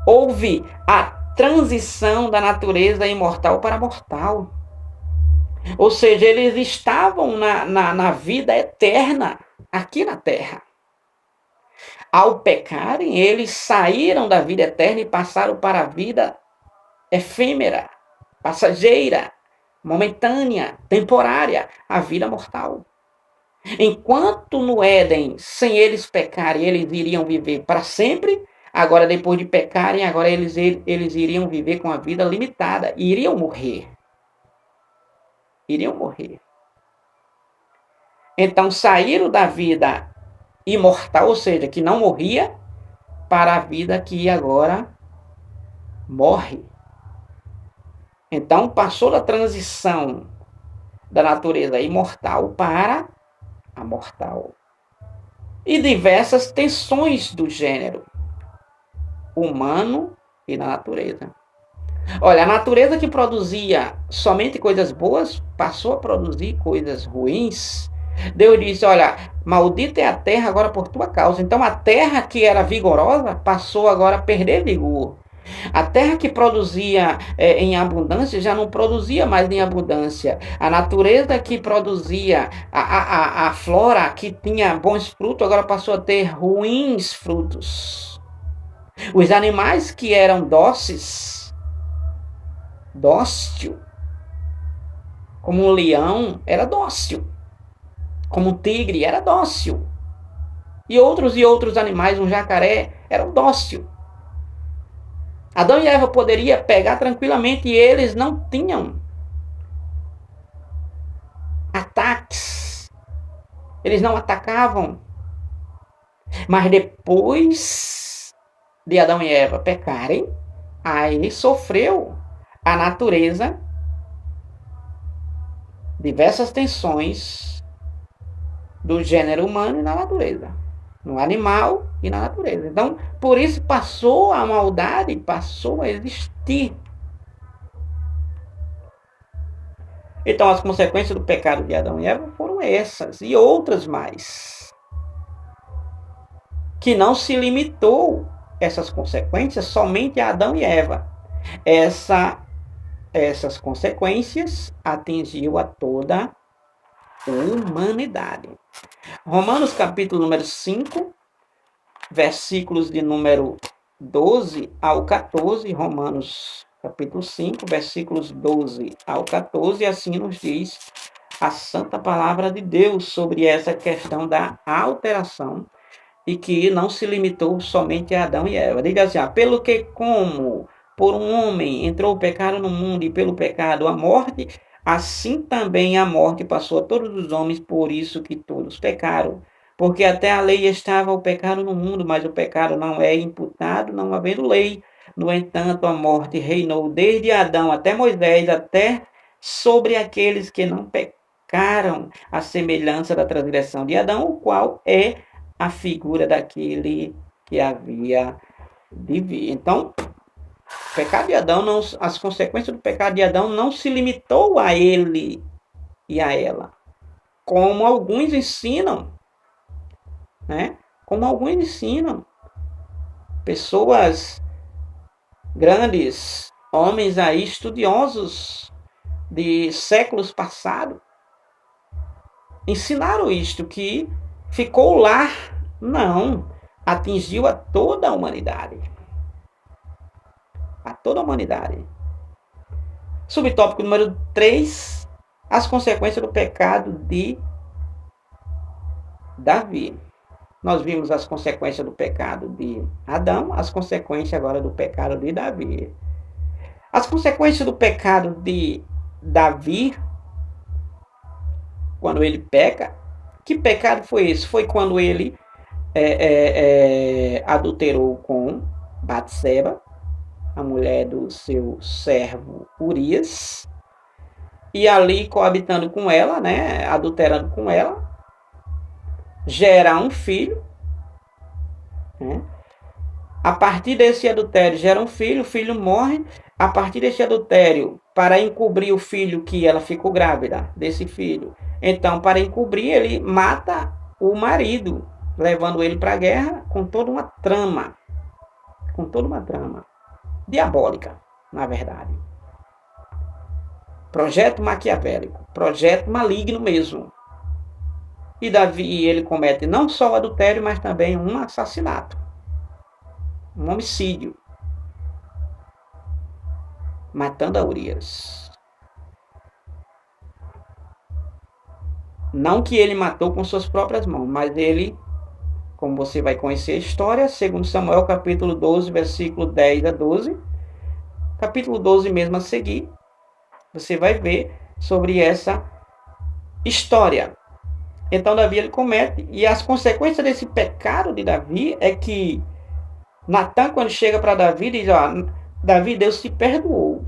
Houve a transição da natureza imortal para mortal. Ou seja, eles estavam na vida eterna aqui na terra. Ao pecarem, eles saíram da vida eterna e passaram para a vida efêmera, passageira, momentânea, temporária, a vida mortal. Enquanto no Éden, sem eles pecarem, eles iriam viver para sempre, agora depois de pecarem, agora eles iriam viver com a vida limitada, iriam morrer. Iriam morrer. Então saíram da vida imortal, ou seja, que não morria, para a vida que agora morre. Então passou da transição da natureza imortal para a mortal. E diversas tensões do gênero humano e na natureza. Olha, a natureza que produzia somente coisas boas passou a produzir coisas ruins. Deus disse, olha, maldita é a terra agora por tua causa. Então a terra que era vigorosa passou agora a perder vigor. A terra que produzia em abundância já não produzia mais em abundância. A natureza que produzia a flora que tinha bons frutos agora passou a ter ruins frutos. Os animais que eram dócil, como um leão era dócil, como um tigre era dócil, e outros animais, um jacaré, eram dócil. Adão e Eva poderiam pegar tranquilamente e eles não tinham ataques, eles não atacavam. Mas depois de Adão e Eva pecarem, aí sofreu a natureza diversas tensões do gênero humano e na natureza, no animal e na natureza. Então, por isso passou a maldade, passou a existir. Então, as consequências do pecado de Adão e Eva foram essas e outras mais, que não se limitou essas consequências somente a Adão e Eva. Essas consequências atingiu a toda a humanidade. Romanos capítulo número 5, versículos de número 12 ao 14, Romanos capítulo 5, versículos 12 ao 14, assim nos diz a santa palavra de Deus sobre essa questão da alteração e que não se limitou somente a Adão e Eva. Diga assim, pelo que como por um homem entrou o pecado no mundo e pelo pecado a morte, assim também a morte passou a todos os homens, por isso que todos pecaram. Porque até a lei estava o pecado no mundo, mas o pecado não é imputado, não havendo lei. No entanto, a morte reinou desde Adão até Moisés, até sobre aqueles que não pecaram, a semelhança da transgressão de Adão, o qual é a figura daquele que havia de vir. Então, o pecado de Adão, não, as consequências do pecado de Adão não se limitou a ele e a ela, como alguns ensinam, né? Como alguns ensinam. Pessoas grandes, homens aí estudiosos de séculos passados, ensinaram isto, que ficou lá, não, atingiu a toda a humanidade. A toda a humanidade. Subtópico número 3, as consequências do pecado de Davi. Nós vimos as consequências do pecado de Adão, as consequências agora do pecado de Davi. As consequências do pecado de Davi, quando ele peca, que pecado foi esse? Foi quando ele adulterou com Batseba, a mulher do seu servo Urias, e ali coabitando com ela, né, adulterando com ela, gera um filho, né? A partir desse adultério gera um filho, o filho morre. A partir desse adultério, para encobrir o filho que ela ficou grávida desse filho, então, para encobrir, ele mata o marido, levando ele para a guerra com toda uma trama diabólica, na verdade. Projeto maquiavélico, projeto maligno mesmo. E Davi, ele comete não só o adultério, mas também um assassinato, um homicídio, matando a Urias. Não que ele matou com suas próprias mãos, mas ele, como você vai conhecer a história, segundo Samuel, capítulo 12, versículo 10 a 12, capítulo 12 mesmo a seguir, você vai ver sobre essa história. Então Davi ele comete, e as consequências desse pecado de Davi é que Natan, quando chega para Davi, diz, Davi, Deus te perdoou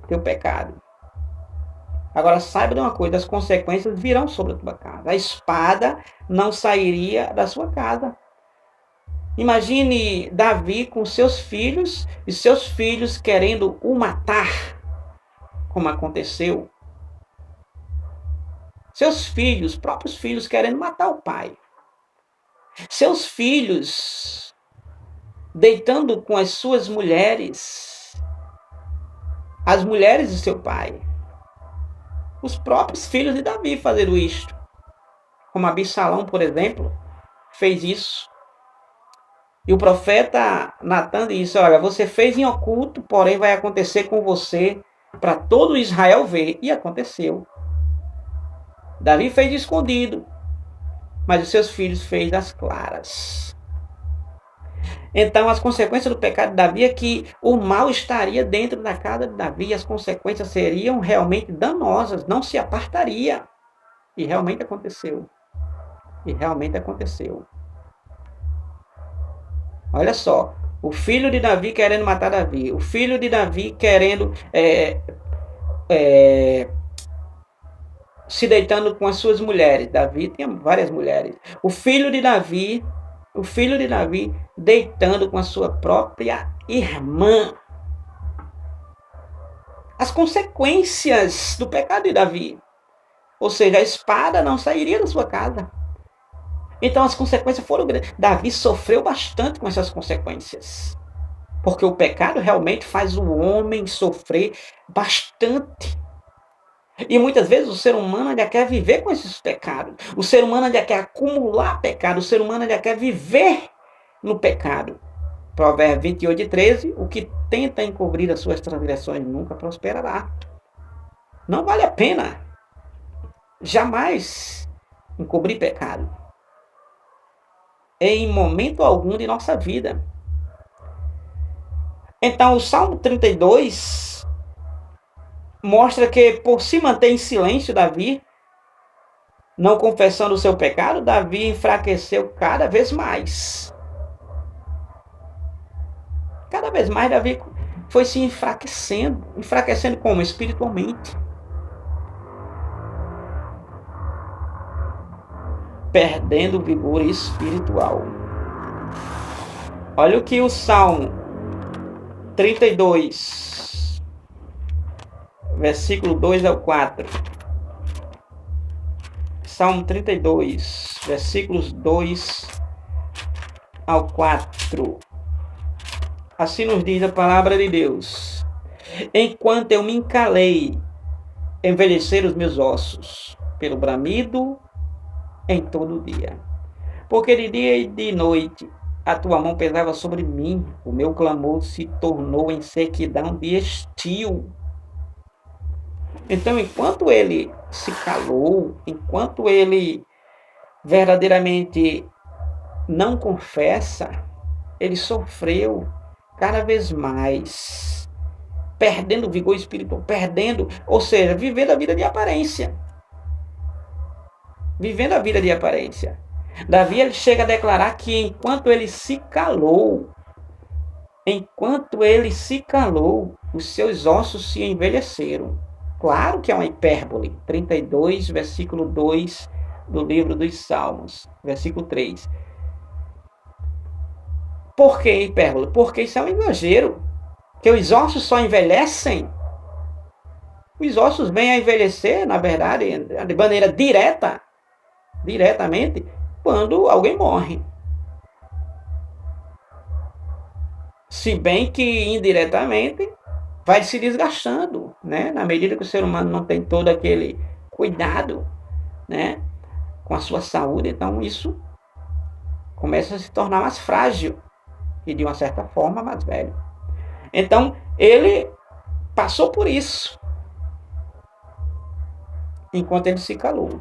teu pecado. Agora saiba de uma coisa, as consequências virão sobre a tua casa. A espada não sairia da sua casa. Imagine Davi com seus filhos, e seus filhos querendo o matar, como aconteceu. Seus filhos, próprios filhos, querendo matar o pai. Seus filhos deitando com as suas mulheres, as mulheres de seu pai. Os próprios filhos de Davi fazeram isto. Como Absalão, por exemplo, fez isso. E o profeta Natan disse, olha, você fez em oculto, porém vai acontecer com você para todo Israel ver. E aconteceu. Davi fez escondido, mas os seus filhos fez às claras. Então, as consequências do pecado de Davi é que o mal estaria dentro da casa de Davi, e as consequências seriam realmente danosas, não se apartaria. E realmente aconteceu. Olha só, o filho de Davi querendo matar Davi, o filho de Davi querendo se deitando com as suas mulheres. Davi tinha várias mulheres. O filho de Davi deitando com a sua própria irmã. As consequências do pecado de Davi. Ou seja, a espada não sairia da sua casa. Então as consequências foram grandes. Davi sofreu bastante com essas consequências. Porque o pecado realmente faz o homem sofrer bastante. E muitas vezes o ser humano já quer viver com esses pecados. O ser humano já quer acumular pecado. O ser humano já quer viver no pecado. Provérbios 28:13, o que tenta encobrir as suas transgressões nunca prosperará. Não vale a pena. jamais encobrir pecado. Em momento algum de nossa vida. Então, o Salmo 32 mostra que, por se manter em silêncio, Davi, não confessando o seu pecado, Davi enfraqueceu cada vez mais. Cada vez mais Davi foi se enfraquecendo. Enfraquecendo como? Espiritualmente. Perdendo o vigor espiritual. Olha o que o Salmo 32, versículo 2 ao 4. Salmo 32, versículos 2 ao 4. Assim nos diz a palavra de Deus. Enquanto eu me encalei, envelheceram os meus ossos, pelo bramido em todo o dia. Porque de dia e de noite a tua mão pesava sobre mim, o meu clamor se tornou em sequidão de estio. Então, enquanto ele se calou, enquanto ele verdadeiramente não confessa, ele sofreu cada vez mais, perdendo o vigor espiritual, ou seja, vivendo a vida de aparência. Vivendo a vida de aparência. Davi ele chega a declarar que enquanto ele se calou, os seus ossos se envelheceram. Claro que é uma hipérbole. 32, versículo 2 do livro dos Salmos, versículo 3. Por que hipérbole? Porque isso é um exagero. Que os ossos só envelhecem. Os ossos vêm a envelhecer, na verdade, de maneira diretamente, quando alguém morre. Se bem que indiretamente vai se desgastando, né? Na medida que o ser humano não tem todo aquele cuidado, né, com a sua saúde, então isso começa a se tornar mais frágil e de uma certa forma mais velho. Então ele passou por isso enquanto ele se calou.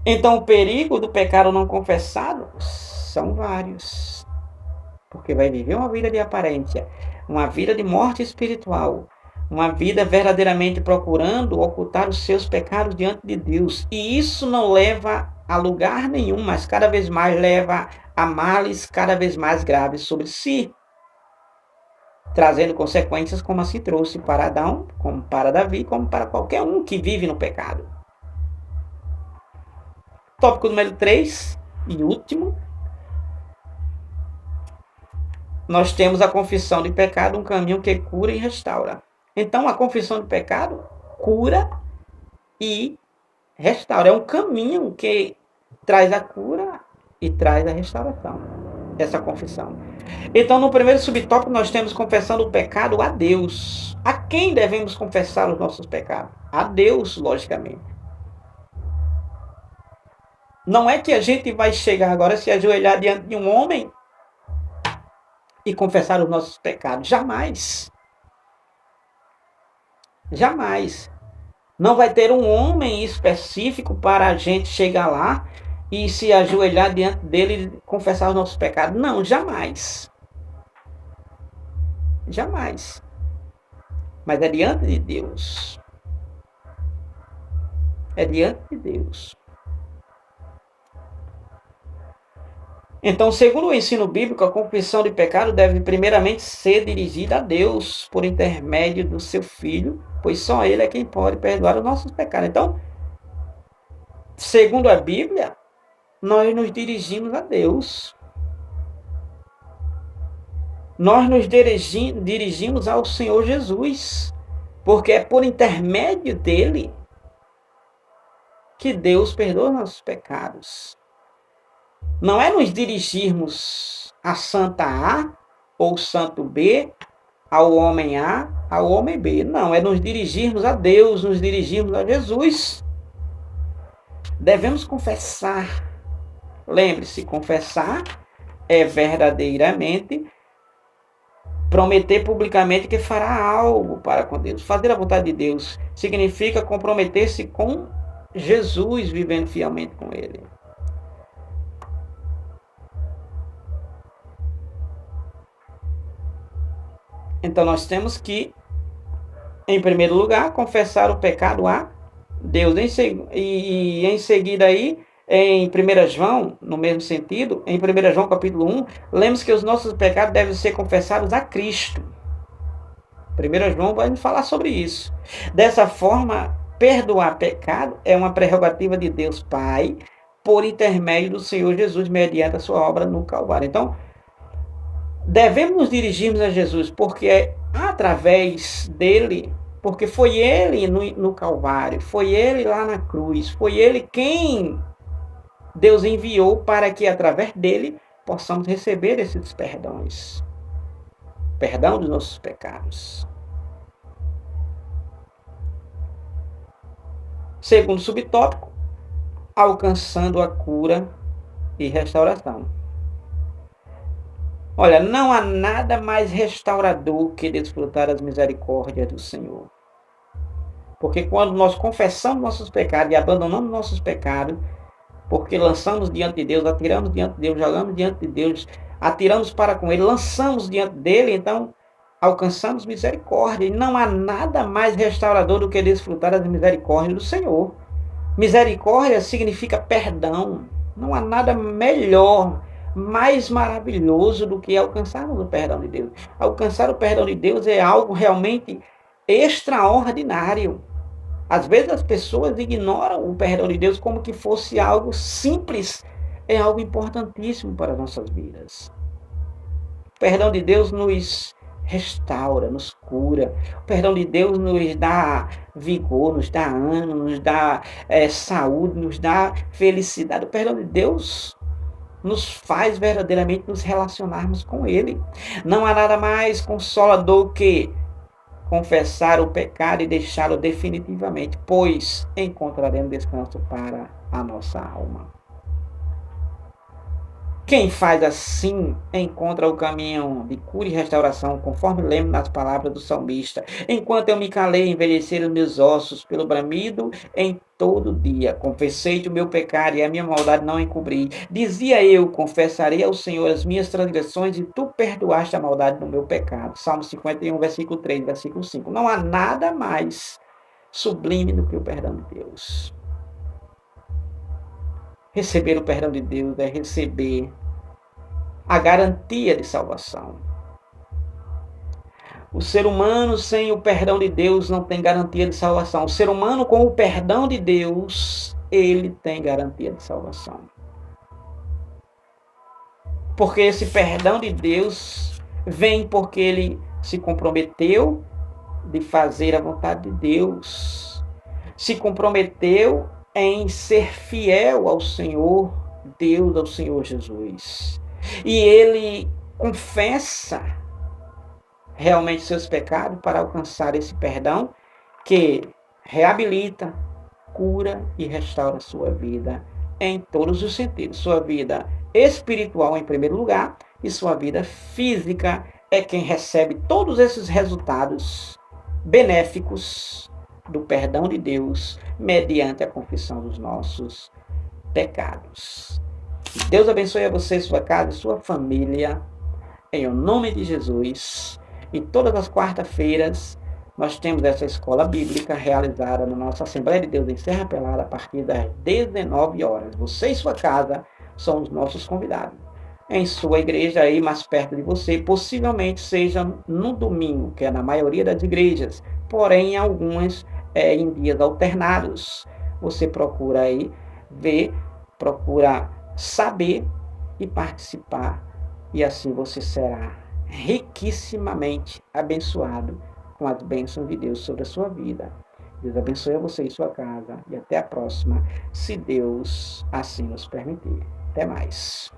Então o perigo do pecado não confessado são vários. Porque vai viver uma vida de aparência, uma vida de morte espiritual, uma vida verdadeiramente procurando ocultar os seus pecados diante de Deus. E isso não leva a lugar nenhum, mas cada vez mais leva a males cada vez mais graves sobre si, trazendo consequências como assim trouxe para Adão, como para Davi, como para qualquer um que vive no pecado. Tópico número 3 e último. Nós temos a confissão de pecado, um caminho que cura e restaura. Então, a confissão de pecado cura e restaura. É um caminho que traz a cura e traz a restauração. Essa confissão. Então, no primeiro subtópico, nós temos confessando o pecado a Deus. A quem devemos confessar os nossos pecados? A Deus, logicamente. Não é que a gente vai chegar agora, se ajoelhar diante de um homem e confessar os nossos pecados. Jamais. Jamais. Não vai ter um homem específico para a gente chegar lá e se ajoelhar diante dele e confessar os nossos pecados. Não, jamais. Jamais. Mas é diante de Deus. É diante de Deus. Então, segundo o ensino bíblico, a confissão de pecado deve primeiramente ser dirigida a Deus por intermédio do seu Filho, pois só Ele é quem pode perdoar os nossos pecados. Então, segundo a Bíblia, nós nos dirigimos a Deus. Nós nos dirigimos ao Senhor Jesus, porque é por intermédio dele que Deus perdoa nossos pecados. Não é nos dirigirmos a Santa A ou Santo B, ao homem A, ao homem B. Não, é nos dirigirmos a Deus, nos dirigirmos a Jesus. Devemos confessar. Lembre-se, confessar é verdadeiramente Prometer publicamente que fará algo para com Deus. Fazer a vontade de Deus significa comprometer-se com Jesus, vivendo fielmente com Ele. Então nós temos que, em primeiro lugar, confessar o pecado a Deus. E em seguida aí, em 1 João, no mesmo sentido, em 1 João capítulo 1, lemos que os nossos pecados devem ser confessados a Cristo. 1 João vai nos falar sobre isso. Dessa forma, perdoar pecado é uma prerrogativa de Deus Pai, por intermédio do Senhor Jesus, mediante a sua obra no Calvário. Então, devemos nos dirigirmos a Jesus, porque é através dele, porque foi ele no Calvário, foi ele lá na cruz, foi ele quem Deus enviou para que através dele possamos receber esses perdões. Perdão dos nossos pecados. Segundo subtópico, alcançando a cura e restauração. Olha, não há nada mais restaurador que desfrutar as misericórdias do Senhor. Porque quando nós confessamos nossos pecados e abandonamos nossos pecados, porque lançamos diante de Deus, atiramos diante de Deus, jogamos diante de Deus, atiramos para com Ele, lançamos diante dEle, então alcançamos misericórdia. E não há nada mais restaurador do que desfrutar das misericórdias do Senhor. Misericórdia significa perdão. Não há nada melhor, mais maravilhoso do que alcançarmos o perdão de Deus. Alcançar o perdão de Deus é algo realmente extraordinário. Às vezes as pessoas ignoram o perdão de Deus como que fosse algo simples. É algo importantíssimo para as nossas vidas. O perdão de Deus nos restaura, nos cura. O perdão de Deus nos dá vigor, nos dá ânimo, nos dá saúde, nos dá felicidade. O perdão de Deus nos faz verdadeiramente nos relacionarmos com Ele. Não há nada mais consolador que confessar o pecado e deixá-lo definitivamente, pois encontraremos descanso para a nossa alma. Quem faz assim encontra o caminho de cura e restauração, conforme lemos nas palavras do salmista. Enquanto eu me calei, envelheceram meus ossos pelo bramido em todo dia. Confessei-te o meu pecado e a minha maldade não encobri. Dizia eu, confessarei ao Senhor as minhas transgressões e tu perdoaste a maldade do meu pecado. Salmo 51, versículo 3, versículo 5. Não há nada mais sublime do que o perdão de Deus. Receber o perdão de Deus é receber a garantia de salvação. O ser humano sem o perdão de Deus não tem garantia de salvação. O ser humano com o perdão de Deus, ele tem garantia de salvação. Porque esse perdão de Deus vem porque ele se comprometeu de fazer a vontade de Deus. Se comprometeu em ser fiel ao Senhor Deus, ao Senhor Jesus. E ele confessa realmente seus pecados para alcançar esse perdão que reabilita, cura e restaura a sua vida em todos os sentidos. Sua vida espiritual em primeiro lugar e sua vida física é quem recebe todos esses resultados benéficos do perdão de Deus mediante a confissão dos nossos pecados. Que Deus abençoe a você, sua casa e sua família, em o nome de Jesus. E todas as quartas-feiras nós temos essa escola bíblica realizada na nossa Assembleia de Deus em Serra Pelada a partir das 19 horas. Você e sua casa são os nossos convidados. Em sua igreja aí mais perto de você, possivelmente seja no domingo, que é na maioria das igrejas, porém em algumas em dias alternados. Você procura aí ver, procura saber e participar, e assim você será riquissimamente abençoado com as bênçãos de Deus sobre a sua vida. Deus abençoe a você e sua casa, e até a próxima, se Deus assim nos permitir. Até mais.